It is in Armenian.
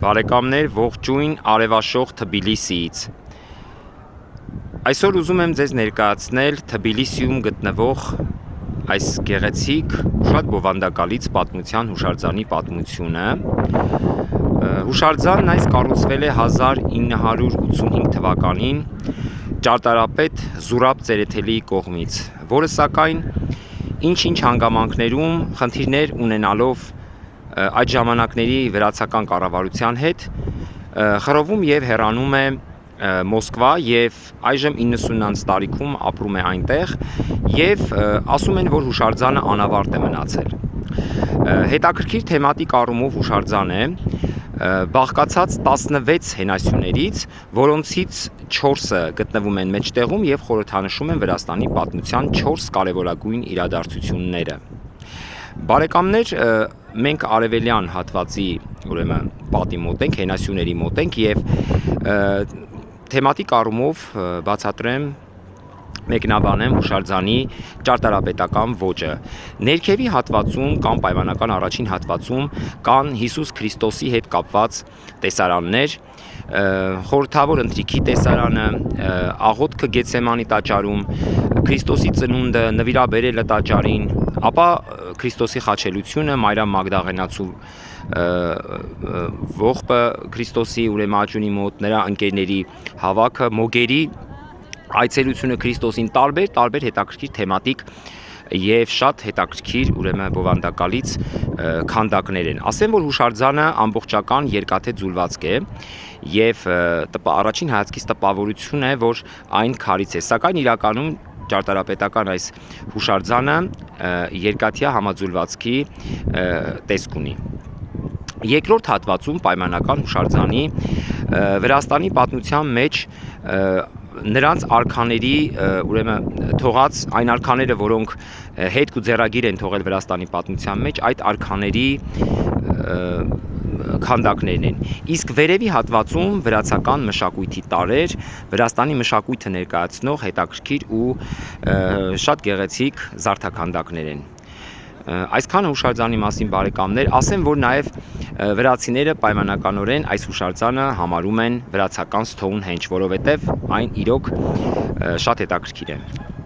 Բարեկամներ, ողջույն արևաշող Թբիլիսիից։ Այսօր ուզում եմ ձեզ ներկայացնել Թբիլիսիում գտնվող այս գեղեցիկ, շատ բովանդակալից պատմության հուշարձանի պատմությունը։ Հուշարձանն այս կառուցվել է 1985 թվականին ճարտարապետ Զուրաբ Ծերեթելիի կողմից, որը սակայն ինչ-ինչ հանգամանքներում խնդիրներ ունենալով այդ ժամանակների վերացական կառավարության հետ խռովում եւ հեռանում է Մոսկվա եւ այժմ 90-ից տարիքում ապրում է այնտեղ եւ ասում են, որ հուշարձանը անավարտ է մնացել։ Հետաքրքիր թեմատիկ առումով հուշարձան է, բաղկացած 16 հենասյուներից, որոնցից 4-ը գտնվում են մեջտեղում եւ խորհրդանշում են Վրաստանի պատմության 4 կարևորագույն իրադարձությունները։ Բարեկամներ, մենք արևելյան հատվածի, ուրեմն պատի մոտ ենք, հենասյուների մոտ ենք եւ թեմատիկ առումով բացատրեմ, մեկնաբանեմ հուշարձանի ճարտարապետական ոճը։ Ներքևի հատվածում կամ պայմանական առաջին հատվածում կան Հիսուս Քրիստոսի հետ կապված տեսարաններ, խորհրդավոր ընթրիքի տեսարանը, աղոթքը Գեթսեմանի տաճարում, Քրիստոսի ծնունդը, նվիրաբերելը տաճարին, ապա Քրիստոսի խաչելությունը, Մարիամ Մագդաղենացու ողբը Քրիստոսի ուրեմն աջունի մոտ, նրա ընկերների հավաքը, մոգերի այցելությունը Քրիստոսին, տարբեր հետաքրքիր թեմատիկ եւ շատ հետաքրքիր ուրեմն բովանդակալից քանդակներ են։ Ասեմ, որ հուշարձանը ամբողջական երկաթե ձուլվածք է եւ առաջին հայացքից տպավորություն է, որ այն քարից է, սակայն իրականում ճարտարապետական այս հուշարձանը երկաթյա համաձուլվածքի տեսք ունի։ Երկրորդ հատվածում պայմանական հուշարձանի Վրաստանի պատմության մեջ նրանց արքաների ուրեմն թողած այն արքաները, որոնք հետք ու ձեռագիր են թողել Վրաստանի պատմության մեջ, այդ արքաների քանդակներն են։ Իսկ վերևի հատվածում վրացական մշակույթի տարրեր, Վրաստանի մշակույթը ներկայացնող հետաքրքիր ու շատ գեղեցիկ զարդաքանդակներ են։ Այսքանը հուշարձանի մասին, բարեկամներ, ասեմ, որ նաև վրացիները պայմանականորեն այս հուշարձանը համարում են վրացական Stonehenge, որովհետև այն իրոք շատ հետաքրքիր է։